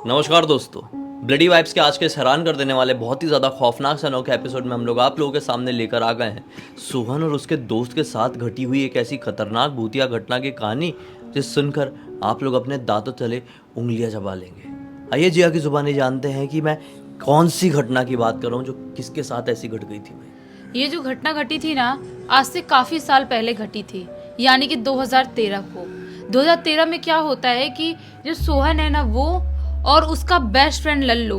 नमस्कार दोस्तों। Bloody vibes के आज के इस हैरान कर देने वाले बहुत ही ज़्यादा खौफनाक से अनोखे एपिसोड में हम लोग आप लोगों के सामने लेकर आ गए हैं सोहन और उसके दोस्त के साथ घटी हुई एक ऐसी खतरनाक भूतिया घटना की कहानी जिस सुनकर आप लोग अपने दांतों तले उंगलियां चबा लेंगे। आइए जिया की जुबानी जानते हैं कि मैं कौन सी घटना की बात कर रहा हूँ, जो किसके साथ ऐसी घट गई थी। भाई ये जो घटना घटी थी ना, आज से काफ़ी साल पहले घटी थी, यानी कि 2013 को। 2013 में क्या होता है कि जो सोहन है ना, वो और उसका बेस्ट फ्रेंड लल्लू,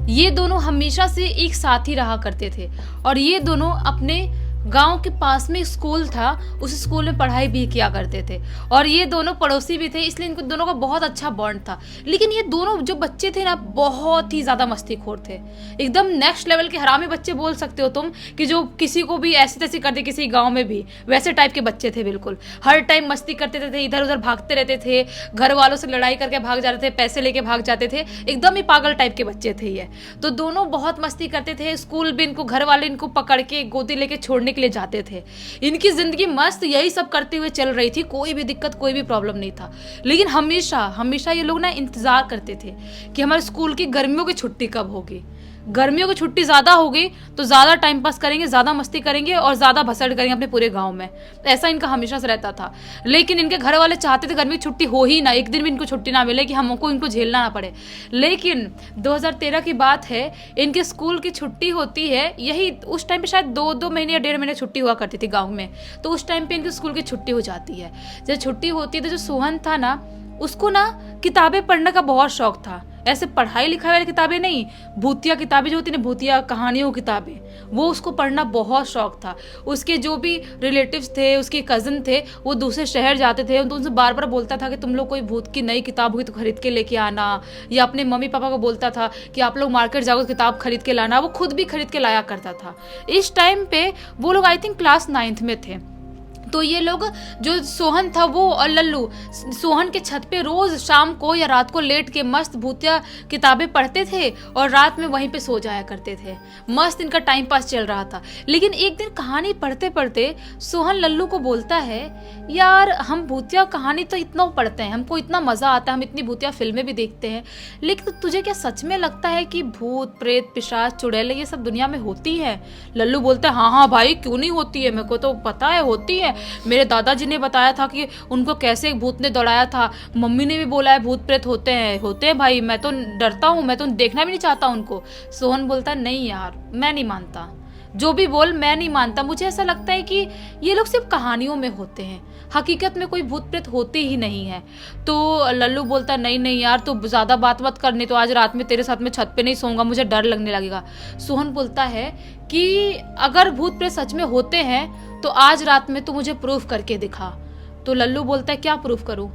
ये दोनों हमेशा से एक साथ ही रहा करते थे। और ये दोनों अपने गांव के पास में स्कूल था, उस स्कूल में पढ़ाई भी किया करते थे। और ये दोनों पड़ोसी भी थे, इसलिए इनको दोनों का बहुत अच्छा बॉन्ड था। लेकिन ये दोनों जो बच्चे थे ना, बहुत ही ज़्यादा मस्तीखोर थे। एकदम नेक्स्ट लेवल के हरामी बच्चे बोल सकते हो तुम, कि जो किसी को भी ऐसी तैसी कर दे, किसी गाँव में भी वैसे टाइप के बच्चे थे। बिल्कुल हर टाइम मस्ती करते थे, इधर उधर भागते रहते थे, घर वालों से लड़ाई करके भाग जाते थे, पैसे लेके भाग जाते थे। एकदम ही पागल टाइप के बच्चे थे ये। तो दोनों बहुत मस्ती करते थे। स्कूल भी इनको घर वाले इनको पकड़ के गोदी लेके छोड़ने के लिए जाते थे। इनकी जिंदगी मस्त यही सब करते हुए चल रही थी, कोई भी दिक्कत कोई भी प्रॉब्लम नहीं था। लेकिन हमेशा हमेशा ये लोग ना इंतजार करते थे कि हमारे स्कूल की गर्मियों की छुट्टी कब होगी। गर्मियों की छुट्टी ज़्यादा होगी तो ज़्यादा टाइम पास करेंगे, ज़्यादा मस्ती करेंगे और ज़्यादा भसड़ करेंगे अपने पूरे गांव में। ऐसा इनका हमेशा से रहता था। लेकिन इनके घर वाले चाहते थे गर्मी की छुट्टी हो ही ना, एक दिन भी इनको छुट्टी ना मिले, कि हमको इनको झेलना ना पड़े। लेकिन 2013 की बात है, इनके स्कूल की छुट्टी होती है। यही उस टाइम पे शायद 2 महीने या 1.5 महीने छुट्टी हुआ करती थी गाँव में। तो उस टाइम पे इनके स्कूल की छुट्टी हो जाती है। जब छुट्टी होती है तो जो सोहन था ना, उसको ना किताबें पढ़ने का बहुत शौक था। ऐसे पढ़ाई लिखाई वाली किताबें नहीं, भूतिया किताबें जो होती ना, भूतिया कहानियों की किताबें, वो उसको पढ़ना बहुत शौक था। उसके जो भी रिलेटिव्स थे, उसके कज़न थे, वो दूसरे शहर जाते थे तो उनसे बार बार बोलता था कि तुम लोग कोई भूत की नई किताब हुई तो खरीद के लेके आना। या अपने मम्मी पापा को बोलता था कि आप लोग मार्केट जाओ किताब खरीद के लाना। वो खुद भी खरीद के लाया करता था। इस टाइम पे वो लोग आई थिंक क्लास 9th में थे। तो ये लोग, जो सोहन था वो और लल्लू, सोहन के छत पे रोज शाम को या रात को लेट के मस्त भूतिया किताबें पढ़ते थे और रात में वहीं पे सो जाया करते थे। मस्त इनका टाइम पास चल रहा था। लेकिन एक दिन कहानी पढ़ते पढ़ते सोहन लल्लू को बोलता है, यार हम भूतिया कहानी तो इतना पढ़ते हैं, हमको इतना मज़ा आता है, हम इतनी भूतिया फिल्में भी देखते हैं, लेकिन तुझे क्या सच में लगता है कि भूत प्रेत पिशाच चुड़ैल ये सब दुनिया में होती है? लल्लू बोलता है, हाँ हाँ भाई, क्यों नहीं होती है, मेरे को तो पता है होती है। मेरे दादाजी ने बताया था कि उनको कैसे एक भूत ने दौड़ाया था। मम्मी ने भी बोला है भूत प्रेत होते हैं भाई, मैं तो डरता हूँ, मैं तो देखना भी नहीं चाहता उनको। सोहन बोलता है, नहीं यार मैं नहीं मानता, जो भी बोल मैं नहीं मानता। मुझे ऐसा लगता है कि ये लोग सिर्फ कहानियों में होते हैं, हकीकत में कोई भूत प्रेत होते ही नहीं है। तो लल्लू बोलता, नहीं नहीं यार, तो ज़्यादा बात मत करनी, तो आज रात में तेरे साथ में छत पे नहीं सोऊंगा, मुझे डर लगने लगेगा। सोहन बोलता है कि अगर भूत प्रेत सच में होते हैं तो आज रात में तू मुझे प्रूफ करके दिखा। तो लल्लू बोलता है, क्या प्रूफ करूं?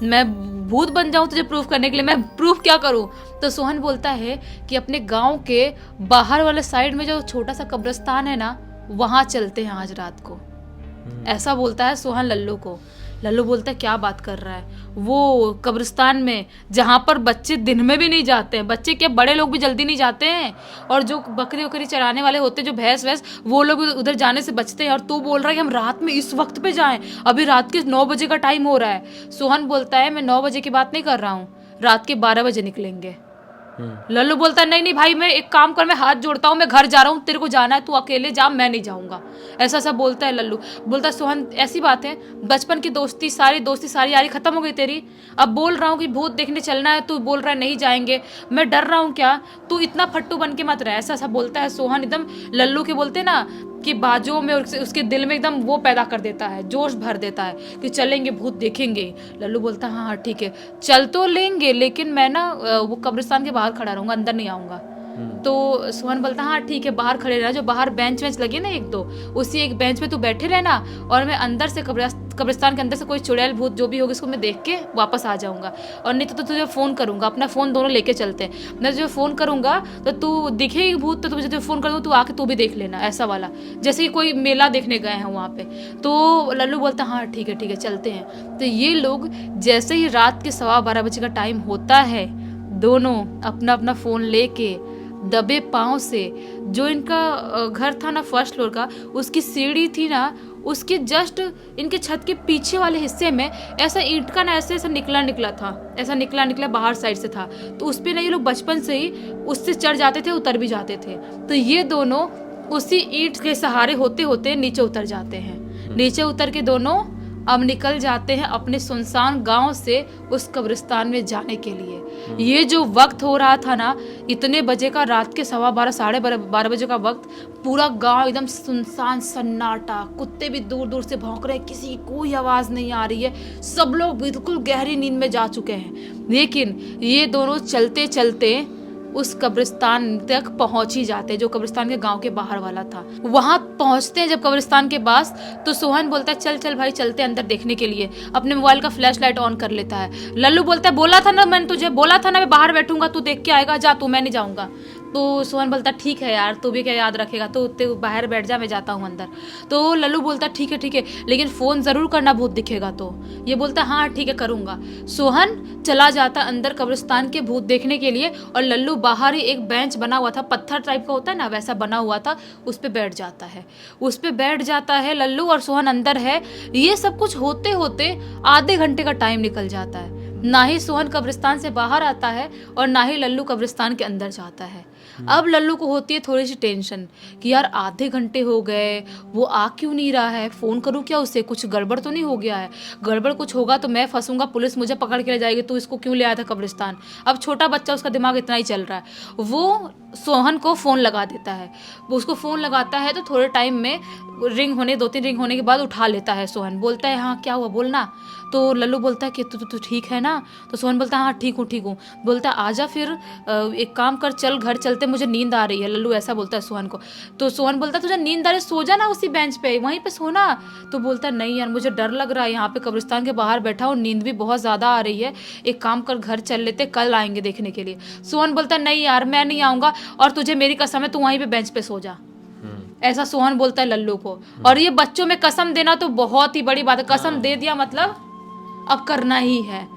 मैं भूत बन जाऊं तुझे प्रूफ करने के लिए? मैं प्रूफ क्या करूं? तो सोहन बोलता है कि अपने गांव के बाहर वाले साइड में जो छोटा सा कब्रिस्तान है ना, वहां चलते हैं आज रात को। ऐसा बोलता है सोहन लल्लू को। लल्लू बोलता है, क्या बात कर रहा है? वो कब्रिस्तान में जहाँ पर बच्चे दिन में भी नहीं जाते हैं, बच्चे क्या बड़े लोग भी जल्दी नहीं जाते हैं, और जो बकरी वकरी चराने वाले होते हैं, जो भैंस वैस, वो लोग उधर जाने से बचते हैं। और तू बोल रहा है कि हम रात में इस वक्त पे जाएं? अभी रात के 9 बजे का टाइम हो रहा है। सोहन बोलता है, मैं 9 बजे की बात नहीं कर रहा हूँ, रात के 12 बजे निकलेंगे। लल्लू बोलता है, नहीं नहीं भाई, मैं एक काम कर, मैं हाथ जोड़ता हूँ, मैं घर जा रहा हूँ, तेरे को जाना है तू अकेले जा, मैं नहीं जाऊंगा। ऐसा सब बोलता है लल्लू। बोलता है, सोहन ऐसी बात है, बचपन की दोस्ती सारी यारी खत्म हो गई तेरी। अब बोल रहा हूँ कि भूत देखने चलना है, तू बोल रहा है नहीं जाएंगे। मैं डर रहा हूँ क्या? तू इतना फट्टू बन के मत रह। ऐसा सब बोलता है सोहन। एकदम लल्लू के बोलते ना कि बाजू में उसके दिल में एकदम वो पैदा कर देता है, जोश भर देता है कि चलेंगे भूत देखेंगे। लल्लू बोलता है, हाँ हाँ ठीक है, चल तो लेंगे, लेकिन मैं ना वो कब्रिस्तान के बाहर खड़ा रहूंगा, अंदर नहीं आऊंगा। तो सोहन बोलता, हाँ ठीक है, बाहर खड़े रहना, जो बाहर बेंच वेंच लगे ना 1-2, उसी एक बेंच पे तू बैठे रहना, और मैं अंदर से कब्रिस्तान के अंदर से कोई चुड़ैल भूत जो भी होगी उसको मैं देख के वापस आ जाऊंगा। और नहीं तो तुझे फ़ोन करूंगा, अपना फ़ोन दोनों लेके चलते हैं। मैं तुझे फ़ोन करूंगा तो तू दिखेगी भूत, तो तुझे फ़ोन कर दूँ, तू आके तू भी देख लेना, ऐसा वाला, जैसे कि कोई मेला देखने गए हैं वहाँ पे। तो लल्लू बोलता, हाँ ठीक है चलते हैं। तो ये लोग जैसे ही रात के 12:15 बजे का टाइम होता है, दोनों अपना अपना फ़ोन लेके दबे पाँव से, जो इनका घर था ना फर्स्ट फ्लोर का, उसकी सीढ़ी थी ना, उसके जस्ट इनके छत के पीछे वाले हिस्से में ऐसा ईंट का ना ऐसे ऐसा निकला था, ऐसा निकला बाहर साइड से था। तो उस पे ना ये लोग बचपन से ही उससे चढ़ जाते थे, उतर भी जाते थे। तो ये दोनों उसी ईंट के सहारे होते होते नीचे उतर जाते हैं। नीचे उतर के दोनों अब निकल जाते हैं अपने सुनसान गांव से उस कब्रिस्तान में जाने के लिए। ये जो वक्त हो रहा था ना, इतने बजे का, रात के 12:15 12:30 बजे का वक्त, पूरा गांव एकदम सुनसान सन्नाटा, कुत्ते भी दूर दूर से भौंक रहे हैं, किसी की कोई आवाज़ नहीं आ रही है, सब लोग बिल्कुल गहरी नींद में जा चुके हैं। लेकिन ये दोनों चलते चलते उस कब्रिस्तान तक पहुंच ही जाते, जो कब्रिस्तान के गांव के बाहर वाला था। वहां पहुंचते हैं जब कब्रिस्तान के पास, तो सोहन बोलता है चल चल भाई चलते अंदर देखने के लिए। अपने मोबाइल का फ्लैश लाइट ऑन कर लेता है। लल्लू बोलता है बोला था ना, मैंने तुझे बोला था ना मैं बाहर बैठूंगा, तू देख के आएगा, जा तू, मैं नहीं जाऊंगा। तो सोहन बोलता ठीक है यार, तू भी क्या याद रखेगा, तो बाहर बैठ जा, मैं जाता हूँ अंदर। तो लल्लू बोलता ठीक है, लेकिन फ़ोन ज़रूर करना भूत दिखेगा तो। ये बोलता हाँ ठीक है करूँगा। सोहन चला जाता अंदर कब्रिस्तान के भूत देखने के लिए, और लल्लू बाहर ही एक बेंच बना हुआ था, पत्थर टाइप का होता है ना, वैसा बना हुआ था, उस पर बैठ जाता है लल्लू, और सोहन अंदर है। ये सब कुछ होते होते आधे घंटे का टाइम निकल जाता है। ना ही सोहन कब्रिस्तान से बाहर आता है और ना ही लल्लू कब्रिस्तान के अंदर जाता है। अब लल्लू को होती है थोड़ी सी टेंशन कि यार आधे घंटे हो गए, वो आ क्यों नहीं रहा है, फ़ोन करूँ क्या उसे, कुछ गड़बड़ तो नहीं हो गया है। गड़बड़ कुछ होगा तो मैं फंसूंगा, पुलिस मुझे पकड़ के ले जाएगी, तो इसको क्यों ले आया था कब्रिस्तान। अब छोटा बच्चा, उसका दिमाग इतना ही चल रहा है। वो सोहन को फ़ोन लगा देता है। वो उसको फ़ोन लगाता है तो थोड़े टाइम में रिंग होने, 2-3 रिंग होने के बाद उठा लेता है सोहन। बोलता है हाँ क्या हुआ बोलना। तो लल्लू बोलता है कि तू ठीक है ना। तो सोहन बोलता है हाँ ठीक हूँ। बोलता है आजा फिर, एक काम कर, चल घर चलते, मुझे नींद आ रही है। लल्लू ऐसा बोलता है सोहन को। तो सोहन बोलता है तुझे नींद आ रही, सो जा ना उसी बेंच पे, वहीं पे सोना। तो बोलता है नहीं यार मुझे डर लग रहा है, यहाँ पे कब्रिस्तान के बाहर बैठा हूँ, नींद भी बहुत ज़्यादा आ रही है, एक काम कर घर चल लेते, कल आएंगे देखने के लिए। सोहन बोलता है नहीं यार मैं नहीं आऊँगा, और तुझे मेरी कसम है तू वहीं पे बेंच पे सो जा। ऐसा सोहन बोलता है लल्लू को। और ये बच्चों में कसम देना तो बहुत ही बड़ी बात है। कसम दे दिया मतलब अब करना ही है।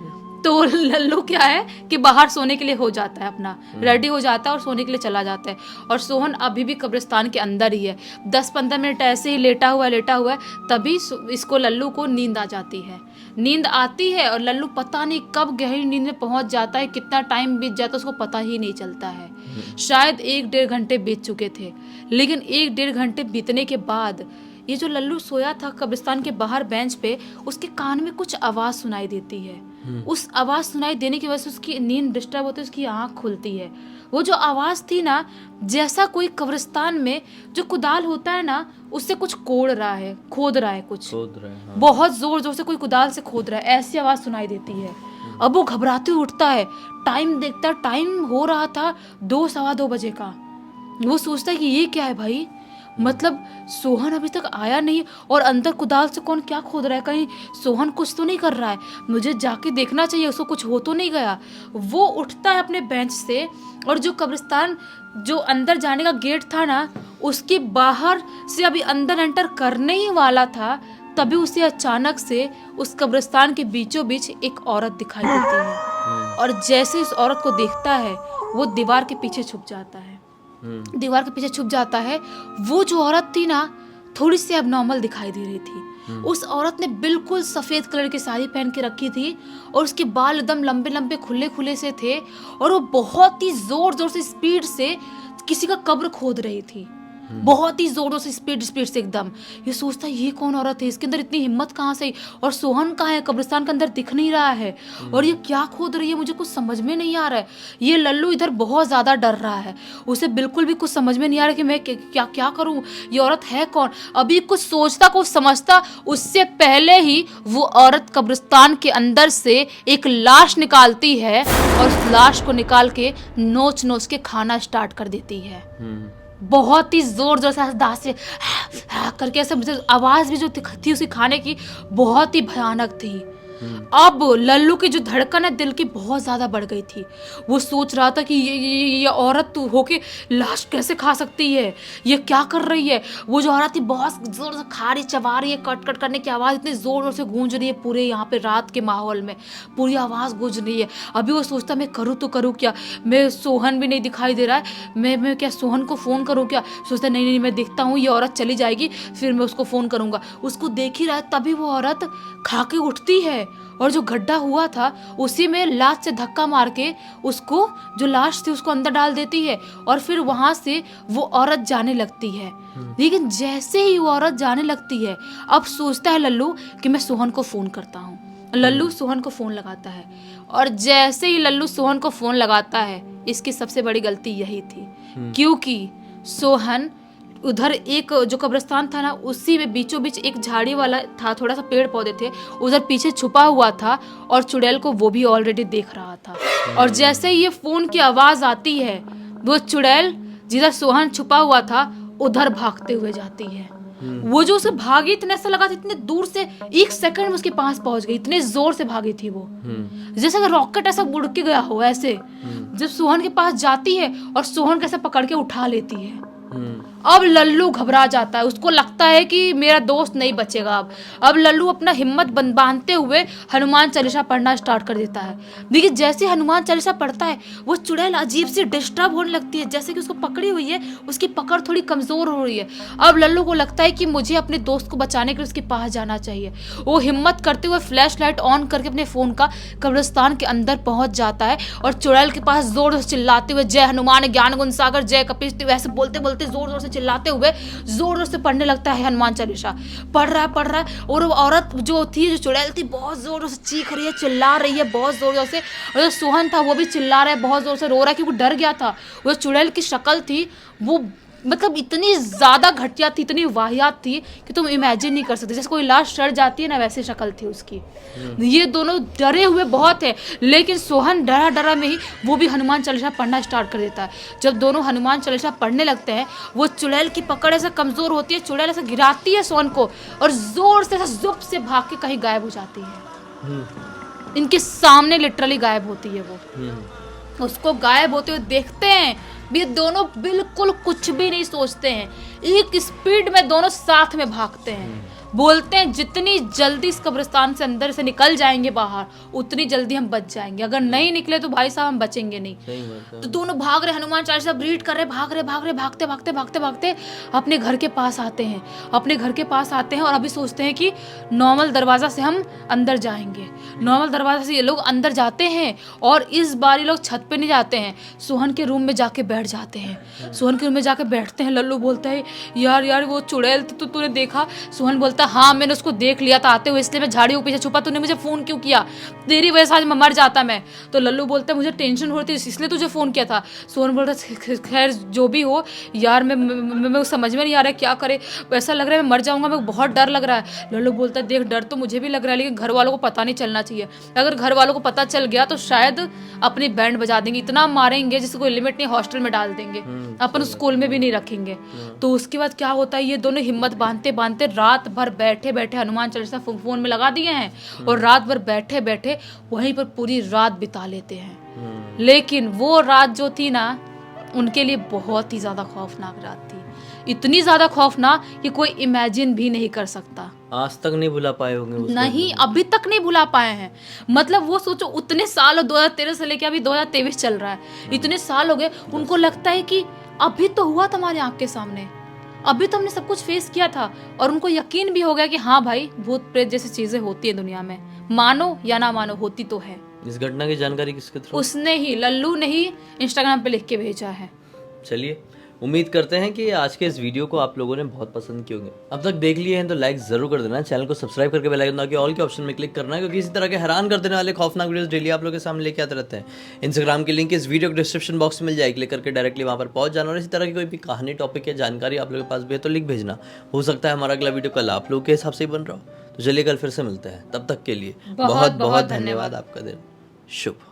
तो लल्लू क्या है कि बाहर सोने के लिए हो जाता है, अपना रेडी हो जाता है और सोने के लिए चला जाता है। और सोहन अभी भी कब्रिस्तान के अंदर ही है। 10-15 मिनट ऐसे ही लेटा हुआ है, तभी इसको लल्लू को नींद आ जाती है। नींद आती है और लल्लू पता नहीं कब गहरी नींद में पहुंच जाता है, कितना टाइम बीत जाता है उसको पता ही नहीं चलता है। शायद 1-1.5 घंटे बीत चुके थे। लेकिन 1-1.5 घंटे बीतने के बाद ये जो लल्लू सोया था कब्रिस्तान के बाहर बेंच पे, उसके कान में कुछ आवाज़ सुनाई देती है। उस आवाज़ सुनाई देने की वजह से उसकी नींद डिस्टर्ब होती है, उसकी आँख खुलती है। वो जो आवाज़ थी ना, जैसा कोई कब्रिस्तान में जो कुदाल होता है ना, उससे कुछ खोद रहा है कुछ, हाँ। बहुत जोर से कोई कुदाल से खोद रहा है, ऐसी आवाज़ सुनाई देती है। अब वो घबराते हुए उठता है, टाइम देखता है, टाइम हो रहा था 2-2:15 बजे का। वो सोचता है कि ये क्या है भाई, मतलब सोहन अभी तक आया नहीं और अंदर कुदाल से कौन क्या खोद रहा है, कहीं सोहन कुछ तो नहीं कर रहा है, मुझे जाके देखना चाहिए उसको कुछ हो तो नहीं गया। वो उठता है अपने बेंच से, और जो कब्रिस्तान जो अंदर जाने का गेट था ना, उसके बाहर से अभी अंदर एंटर करने ही वाला था, तभी उसे अचानक से उस कब्रिस्तान के बीचों बीच एक औरत दिखाई देती है। और जैसे इस औरत को देखता है वो दीवार के पीछे छुप जाता है। वो जो औरत थी ना, थोड़ी सी एबनॉर्मल दिखाई दे रही थी। उस औरत ने बिल्कुल सफ़ेद कलर की साड़ी पहन के रखी थी, और उसके बाल एकदम लंबे लंबे खुले से थे, और वो बहुत ही जोर से स्पीड से किसी का कब्र खोद रही थी। बहुत ही जोरों से स्पीड से एकदम। ये सोचता है ये कौन औरत है, इसके अंदर इतनी हिम्मत कहाँ से, और सोहन कहाँ है, कब्रिस्तान के अंदर दिख नहीं रहा है, और ये क्या खोद रही है, मुझे कुछ समझ में नहीं आ रहा है। ये लल्लू इधर बहुत ज़्यादा डर रहा है, उसे बिल्कुल भी कुछ समझ में नहीं आ रहा कि मैं क्या करूँ, ये औरत है कौन। अभी कुछ सोचता कुछ समझता, उससे पहले ही वो औरत कब्रिस्तान के अंदर से एक लाश निकालती है, और उस लाश को निकाल के नोच के खाना स्टार्ट कर देती है। बहुत ही जोर से दांत से करके ऐसे, आवाज़ भी जो थी उसकी खाने की बहुत ही भयानक थी। अब लल्लू की जो धड़कन है दिल की बहुत ज्यादा बढ़ गई थी। वो सोच रहा था कि ये औरत होके लाश कैसे खा सकती है, ये क्या कर रही है। वो जो औरत थी बहुत जोर से खा रही, चबा रही है, कट कट करने की आवाज इतनी जोर जोर से गूंज रही है पूरे यहाँ पे रात के माहौल में, पूरी आवाज गूंज रही है। अभी वो सोचता मैं करूँ तो करूँ क्या, मैं सोहन भी नहीं दिखाई दे रहा है, मैं क्या सोहन को फोन करूँ क्या। सोचता नहीं नहीं मैं देखता हूँ, ये औरत चली जाएगी फिर मैं उसको फोन करूंगा। उसको देख ही रहा है तभी वो औरत खा के उठती है और जो गड्ढा हुआ था उसी में लाश से धक्का मार के उसको, जो लाश थी उसको अंदर डाल देती है और फिर वहां से वो औरत जाने लगती है। लेकिन जैसे ही वो औरत जाने लगती है अब सोचता है लल्लू कि मैं सोहन को फोन करता हूँ। लल्लू सोहन को फोन लगाता है और जैसे ही लल्लू सोहन को फोन लगाता है, इसकी सबसे बड़ी गलती यही थी क्योंकि सोहन उधर एक जो कब्रिस्तान था ना उसी में बीचों बीच एक झाड़ी वाला था, थोड़ा सा पेड़ पौधे थे, उधर पीछे छुपा हुआ था और चुड़ैल को वो भी ऑलरेडी देख रहा था। और जैसे ही ये फोन की आवाज आती है वो चुड़ैल जिधर सोहन छुपा हुआ था उधर भागते हुए जाती है। वो जो उसे भागी इतना ऐसा लगा था इतने दूर से 1 सेकंड में उसके पास पहुंच गई, इतने जोर से भागी थी वो, जैसे अगर रॉकेट ऐसा उड़ के गया हो ऐसे। जब सोहन के पास जाती है और सोहन कैसे पकड़ के उठा लेती है। अब लल्लू घबरा जाता है, उसको लगता है कि मेरा दोस्त नहीं बचेगा। अब लल्लू अपना हिम्मत बांधते हुए हनुमान चालीसा पढ़ना स्टार्ट कर देता है। देखिए जैसे हनुमान चालीसा पढ़ता है वो चुड़ैल अजीब सी डिस्टर्ब होने लगती है, जैसे कि उसको पकड़ी हुई है, उसकी पकड़ थोड़ी कमजोर हो रही है। अब लल्लू को लगता है कि मुझे अपने दोस्त को बचाने के लिए उसके पास जाना चाहिए। वो हिम्मत करते हुए फ्लैश लाइट ऑन करके अपने फोन का कब्रिस्तान के अंदर पहुंच जाता है और चुड़ैल के पास जोर से चिल्लाते हुए जय हनुमान ज्ञान गुण सागर जय कपीश, वैसे बोलते बोलते जोर जोर से चिल्लाते हुए जोर जोर से पढ़ने लगता है हनुमान चालीसा। पढ़ रहा है और वो औरत जो थी, जो चुड़ैल थी, बहुत जोर से चीख रही है, चिल्ला रही है बहुत जोर जोर से। और जो सोहन था वो भी चिल्ला रहा है, बहुत जोर से रो रहा है क्योंकि डर गया था। वो चुड़ैल की शक्ल थी वो मतलब इतनी ज्यादा घटिया थी, इतनी वाहियात थी कि तुम इमेजिन नहीं कर सकते। जैसे कोई लाश सड़ जाती है ना वैसी शक्ल थी उसकी। ये दोनों डरे हुए बहुत है, लेकिन सोहन डरा डरा में ही वो भी हनुमान चालीसा पढ़ना स्टार्ट कर देता है। जब दोनों हनुमान चालीसा पढ़ने लगते हैं वो चुड़ैल की पकड़ ऐसे कमजोर होती है, चुड़ैल ऐसे गिराती है सोहन को और जोर से ऐसा जुप से भाग के कहीं गायब हो जाती है। इनके सामने लिटरली गायब होती है वो। उसको गायब होते हुए देखते हैं, ये दोनों बिल्कुल कुछ भी नहीं सोचते हैं, एक स्पीड में दोनों साथ में भागते हैं। बोलते हैं जितनी जल्दी इस कब्रिस्तान से अंदर से निकल जाएंगे बाहर उतनी जल्दी हम बच जाएंगे, अगर नहीं निकले तो भाई साहब हम बचेंगे नहीं। तो दोनों भाग रहे, हनुमान चालीसा रीड कर रहे, भाग रहे भागते भागते भागते भागते अपने घर के पास आते हैं। अपने घर के पास आते हैं और अभी सोचते हैं कि नॉर्मल दरवाजा से हम अंदर जाएंगे। नॉर्मल दरवाजा से ये लोग अंदर जाते हैं और इस बार ये लोग छत पे नहीं जाते हैं, सोहन के रूम में जाके बैठ जाते हैं। सोहन के रूम में जाके बैठते हैं। लल्लू बोलता है यार वो चुड़ैल तो तूने देखा? सोहन बोलता हाँ मैंने उसको देख लिया था आते हुए, इसलिए मैं झाड़ियों के पीछे छुपा, तूने मुझे फोन क्यों किया? तेरी वजह से आज मैं मर जाता मैं। तो लल्लू बोलता है मुझे टेंशन हो रही थी इसलिए तुझे फोन किया था। सोहन बोलता है खैर जो भी हो यार, मैं समझ में नहीं आ रहा है क्या करे, ऐसा लग रहा है मैं मर जाऊंगा, मेरे को बहुत डर लग रहा है। लल्लू बोलता है देख डर तो मुझे भी लग रहा है लेकिन घर वालों को पता नहीं चलना चाहिए, अगर घर वालों को पता चल गया तो शायद अपनी बैंड बजा देंगे, इतना मारेंगे जिससे कोई लिमिट नहीं, हॉस्टल में डाल देंगे, अपन स्कूल में भी नहीं रखेंगे। तो उसके बाद क्या होता है, ये दोनों हिम्मत बांधते बांधते रात भर बैठे बैठे हनुमान चालीसा फोन में लगा दिए हैं और रात भर बैठे बैठे वहीं पर पूरी रात बिता लेते हैं। लेकिन वो रात जो थी ना उनके लिए बहुत ही ज्यादा खौफनाक रात थी, इतनी ज्यादा खौफनाक कि कोई इमेजिन भी नहीं कर सकता। आज तक नहीं भुला पाए होंगे? नहीं, अभी तक नहीं भुला पाए हैं। मतलब वो सोचो उतने साल हो, 2013 से लेके अभी 2023 चल रहा है, इतने साल हो गए, उनको लगता है कि अभी तो हुआ तुम्हारे आंख के सामने, अभी तो हमने सब कुछ फेस किया था। और उनको यकीन भी हो गया कि हाँ भाई भूत प्रेत जैसी चीजें होती है दुनिया में, मानो या ना मानो होती तो है। इस घटना की जानकारी किसके थ्रू? उसने ही, लल्लू ने ही इंस्टाग्राम पे लिख के भेजा है। चलिए उम्मीद करते हैं कि आज के इस वीडियो को आप लोगों ने बहुत पसंद किए होंगे। अब तक देख लिए हैं तो लाइक जरूर कर देना, चैनल को सब्सक्राइब करके बेल आइकन दबा के ऑल के ऑप्शन में क्लिक करना है, क्योंकि इसी तरह के हैरान कर देने वाले खौफनाक वीडियोस डेली आप लोगों के सामने लेके आते रहते हैं। इंस्टाग्राम की लिंक इस वीडियो के डिस्क्रिप्शन बॉक्स में मिल जाएगी, क्लिक करके डायरेक्टली वहाँ पर पहुंच जाना। और इसी तरह की कोई भी कहानी, टॉपिक या जानकारी आप लोगों के पास भी है तो लिख भेजना, हो सकता है हमारा अगला वीडियो कल आप लोगों के हिसाब से ही बन रहा हो। तो चलिए कल फिर से मिलते हैं, तब तक के लिए बहुत बहुत धन्यवाद। आपका दिन शुभ।